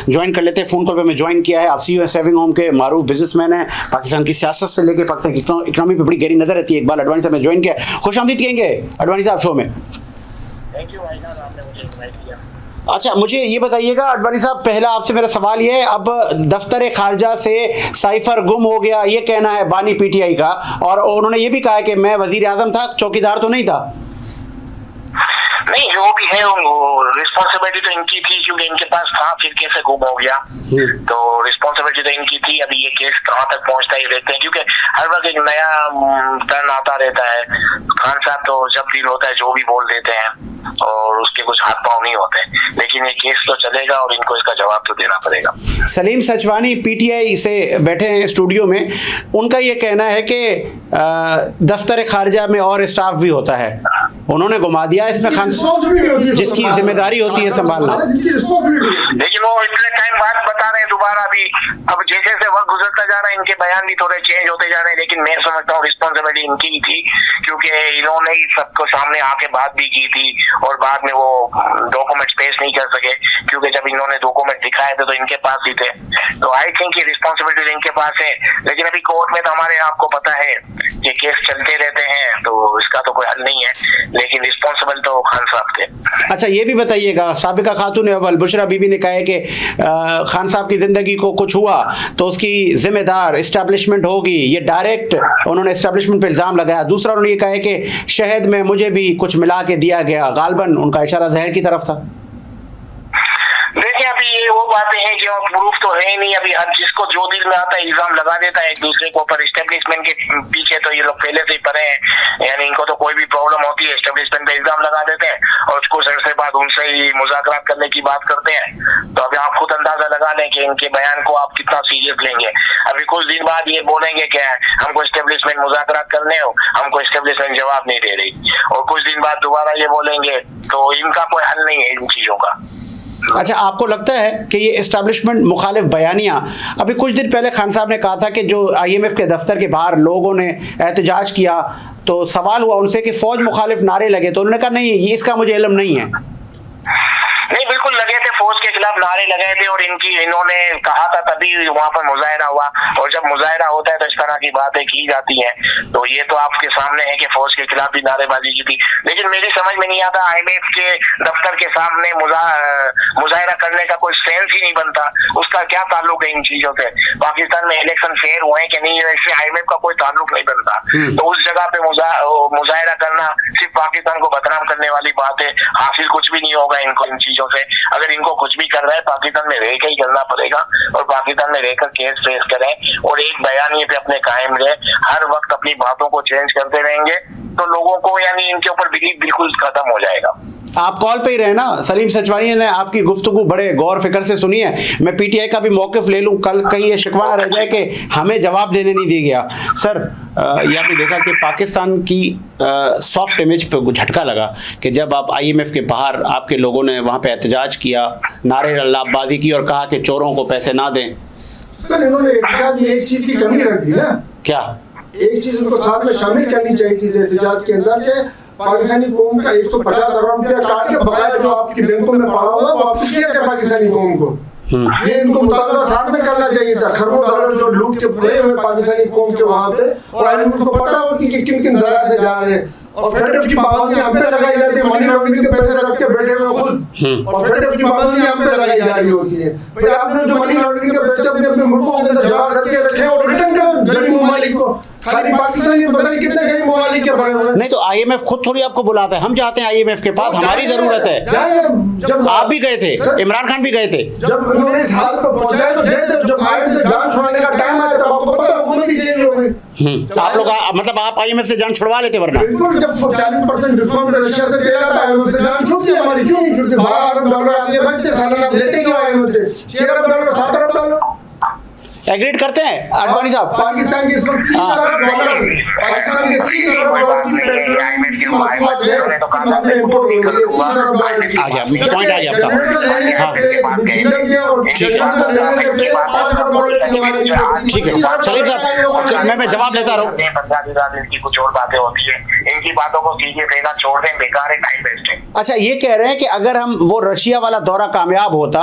Join कर लेते हैं। फोन कॉल पे मैं ज्वाइन किया है, आप सीईओ सेविंग होम के मारूफ बिजनेसमैन है, पाकिस्तान की सियासत से लेके पाकिस्तान की इकोनॉमी पे बड़ी गहरी नजर रहती है। इकबाल अडवाणी साहब ने ज्वाइन किया, खुश आमदीद कहेंगे अडवाणी साहब शो में। थैंक यू भाई साहब, आपने मुझे इनवाइट किया। अच्छा, मुझे ये बताइएगा अडवाणी साहब, पहला आपसे मेरा सवाल ये है, अब दफ्तर खारजा से साइफर गुम हो गया, ये कहना है बानी पीटीआई का, और उन्होंने ये भी कहा है कि मैं वजीर आजम था, चौकीदार तो नहीं था। नहीं, जो भी है वो रिस्पॉन्सिबिलिटी तो इनकी थी, क्योंकि इनके पास था, फिर कैसे गुम हो गया, तो रिस्पॉन्सिबिलिटी तो इनकी थी। अभी ये केस कहाँ तक पहुंचता ही देखते हैं, क्योंकि हर वक्त एक नया टर्न आता रहता है। खान साहब तो जब डील होता है जो भी बोल देते हैं और उसके कुछ हाथ पांव नहीं होते, लेकिन ये केस तो चलेगा और इनको इसका जवाब तो देना पड़ेगा। सलीम सचवानी पीटीआई से बैठे हैं स्टूडियो में, उनका ये कहना है कि दफ्तर खारजा में और स्टाफ भी होता है, उन्होंने घुमा दिया इसमें खान जिसकी जिम्मेदारी होती है संभालना। लेकिन वो इतने टाइम बाद बता रहे हैं दोबारा भी, अब जैसे जैसे वक्त गुजरता जा रहा है इनके बयान भी थोड़े चेंज होते जा रहे हैं, लेकिन मैं समझता हूँ रिस्पॉन्सिबिलिटी इनकी ही थी, क्योंकि इन्होंने ही सबको सामने आके बात भी की थी और बाद में वो डॉक्यूमेंट पेश नहीं कर सके, क्योंकि जब इन्होंने डॉक्यूमेंट दिखाए थे तो इनके पास ही थे। तो आई थिंक ये रिस्पॉन्सिबिलिटी इनके पास है, लेकिन अभी कोर्ट में तो हमारे आपको पता है ये केस चलते रहते हैं, तो इसका तो कोई हल नहीं है, लेकिन रिस्पॉन्सिबल तो खान साहब थे। अच्छा, ये भी बताइएगा, साबिका खातून अव्वल बुशरा बीबी ने कहा है कि खान साहब की जिंदगी को कुछ हुआ तो उसकी जिम्मेदार एस्टैब्लिशमेंट होगी, ये डायरेक्ट उन्होंने एस्टैब्लिशमेंट पे इल्जाम लगाया। दूसरा उन्होंने ये कहा है कि शहद में मुझे भी कुछ मिला के दिया गया, गालबन उनका इशारा जहर की तरफ था। देखिए, अभी ये वो बातें हैं जो प्रूफ तो है नहीं, अभी हर जिसको जो दिल में आता है इल्जाम लगा देता है एक दूसरे को, पर एस्टेब्लिशमेंट के पीछे तो ये लोग पहले से ही पड़े हैं, यानी इनको तो कोई भी प्रॉब्लम होती है एस्टेब्लिशमेंट पे इल्जाम लगा देते हैं और कुछ अर्से बाद उनसे ही मुज़ाकरात करने की बात करते हैं। तो अभी आप खुद अंदाजा लगा लें कि इनके बयान को आप कितना सीरियस लेंगे। अभी कुछ दिन बाद ये बोलेंगे कि हमको एस्टेब्लिशमेंट मुज़ाकरात करने हो, हमको एस्टेब्लिशमेंट जवाब नहीं दे रही, और कुछ दिन बाद दोबारा ये बोलेंगे, तो इनका कोई हल नहीं है इन चीजों का। अच्छा, आपको लगता है कि ये एस्टैब्लिशमेंट मुखालिफ बयानियाँ, अभी कुछ दिन पहले खान साहब ने कहा था कि जो IMF के दफ्तर के बाहर लोगों ने एहतजाज किया तो सवाल हुआ उनसे कि फौज मुखालिफ नारे लगे, तो उन्होंने कहा नहीं, ये इसका मुझे इल्म नहीं है। नहीं, बिल्कुल लगे थे, फौज के खिलाफ नारे लगाए थे और इन्होंने कहा था, तभी वहाँ पर मुजाहिरा हुआ, और जब मुजाहिरा होता है तो इस तरह की बातें की जाती हैं। तो ये तो आपके सामने है कि फौज के खिलाफ भी नारेबाजी की थी, लेकिन मेरी समझ में नहीं आता IMF के दफ्तर के सामने मुजाहिरा करने का कोई सेंस ही नहीं बनता, उसका क्या ताल्लुक है इन चीजों से। पाकिस्तान में इलेक्शन फेयर हुए कि नहीं, इससे IMF का कोई ताल्लुक नहीं बनता। तो उस जगह पे मुजाहिरा करना सिर्फ पाकिस्तान को बदनाम करने वाली बात है, हासिल कुछ भी नहीं होगा इनको इन चीजों से। अगर इनको कुछ भी करना है पाकिस्तान में रहकर ही करना पड़ेगा, और पाकिस्तान में रहकर केस फेस करें और एक बयानिए पे अपने कायम रहे, हर वक्त अपनी बातों को चेंज करते रहेंगे तो लोगों को यानी इनके ऊपर बिलीव बिल्कुल खत्म हो जाएगा। आप कॉल पे ही रहे ना, सलीम सचवानी ने आपकी गुफ्तगू बड़े गौर फिक्र से सुनी है, मैं PTI का भी मौक़िफ़ ले लूँ, कल कहीं ये शिकवा रह जाए कि हमें जवाब देने नहीं दिया गया। सर, ये आपने देखा कि पाकिस्तान की सॉफ्ट इमेज पे झटका लगा कि जब आप IMF के बाहर आपके लोगों ने वहाँ पे एहतजाज किया, नारे अल्लाहबाजी की और कहा कि चोरों को पैसे ना दें। सर, इन्होंने एहतजाज में एक चीज़ की कमी रख दी ना, क्या एक चीज़ उनको साथ में शामिल करनी चाहिए थी एहतजाज के अंदर के पाकिस्तानी कौम का 150 अरब रुपया काट के बकाया जो आपके बैंकों में पड़ा हुआ वापस किया जाए पाकिस्तानी कौम को। ये इनको मुताबिक साथ में करना चाहिए था। खरबों डॉलर जो लूट के पड़े हुए पाकिस्तानी कौम के वहाँ पे, और उनको पता हो कि किन किन जगह से जा रहे हैं, और फेडरल की पाबंदी हम पे लगाई जाती है, मनी लॉन्ड्रिंग के पैसे रख के बैठे हुए खुद, और फेडरल की पाबंदी हम पे लगाई जा रही होती है। भाई आपने जो मनी लॉन्ड्रिंग के पैसे अपने अपने मुल्कों के अंदर जमा करके रखे और रिटर्न करो गरीब ममालिक को। खाली पाकिस्तानी पता नहीं कितने गरीब ममालिक के बने हुए। नहीं तो IMF खुद थोड़ी आपको बुलाता है, हम चाहते हैं IMF के पास, हमारी जरूरत है। जब आप भी गए थे, इमरान खान भी गए थे, जब उन्होंने इस हाल पर पहुंचाया तो जब आयरन से जान छुड़ाने का टाइम आया तब आपको पता हुकूमत ही चेंज हो गई। आप लोग मतलब आप IMF से जान छुड़वा लेते वरना। बिल्कुल, जब 40% डिस्काउंट रशिया से चला था IMF से जान छूटती हमारी, क्यों नहीं छूटती? 12 अरब डॉलर आपके बचते सालाना लेते क्यों IMF से? 6 अरब डॉलर 7 अरब डॉलर एग्रीड करते हैं आडवाणी साहब? पाकिस्तान के इस वक्त 30 अरब डॉलर, पाकिस्तान के 30 अरब डॉलर की पेट्रोलियम की मसनूआत है, हमने इंपोर्ट हो गई 30 अरब डॉलर की। आ गया, पॉइंट आ गया आपका। जनरेटर लेने हाँ। के डीजल के और जनरेटर लेने के 5 अरब डॉलर की हमारी इंपोर्ट। ठीक है सलीम साहब, मैं जवाब लेता रहूं। इनकी कुछ और बातें होती है, इनकी बातों को कीजिए देना छोड़ दें, बेकार है, टाइम वेस्ट है। अच्छा, ये कह रहे हैं कि अगर हम वो रशिया वाला दौरा कामयाब होता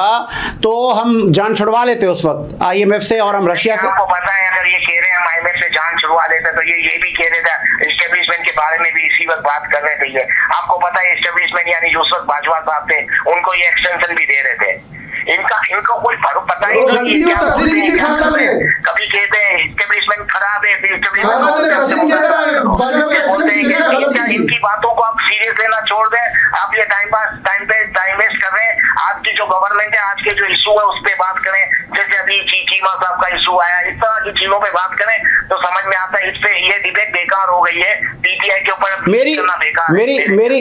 तो हम जान छुड़वा लेते उस वक्त IMF से, और हम रशिया से। आपको पता है अगर ये कह रहे हैं हम IMF से जान छुड़वा लेते तो ये भी कह रहे थे एस्टेब्लिशमेंट के बारे में भी इसी वक्त बात कर रहे थे। ये आपको पता है एस्टेब्लिशमेंट यानी जो उस वक्त बाजवा साहब थे उनको ये एक्सटेंशन भी दे रहे थे। इनको कोई फर्क पता ही नहीं क्या कभी कहते हैं एस्टेब्लिशमेंट खराब है, इनकी बातों को आप सीरियस लेना छोड़ दें। आप ये टाइम वेस्ट कर रहे हैं। आज की जो गवर्नमेंट है, आज के जो इशू है उस पर बात करें, जैसे अभी चीमा साहब का इशू आया, इस तरह की चीजों पे बात करें तो समझ में आता है। इस पे ये डिबेट बेकार हो गई है, PTI के ऊपर मेरी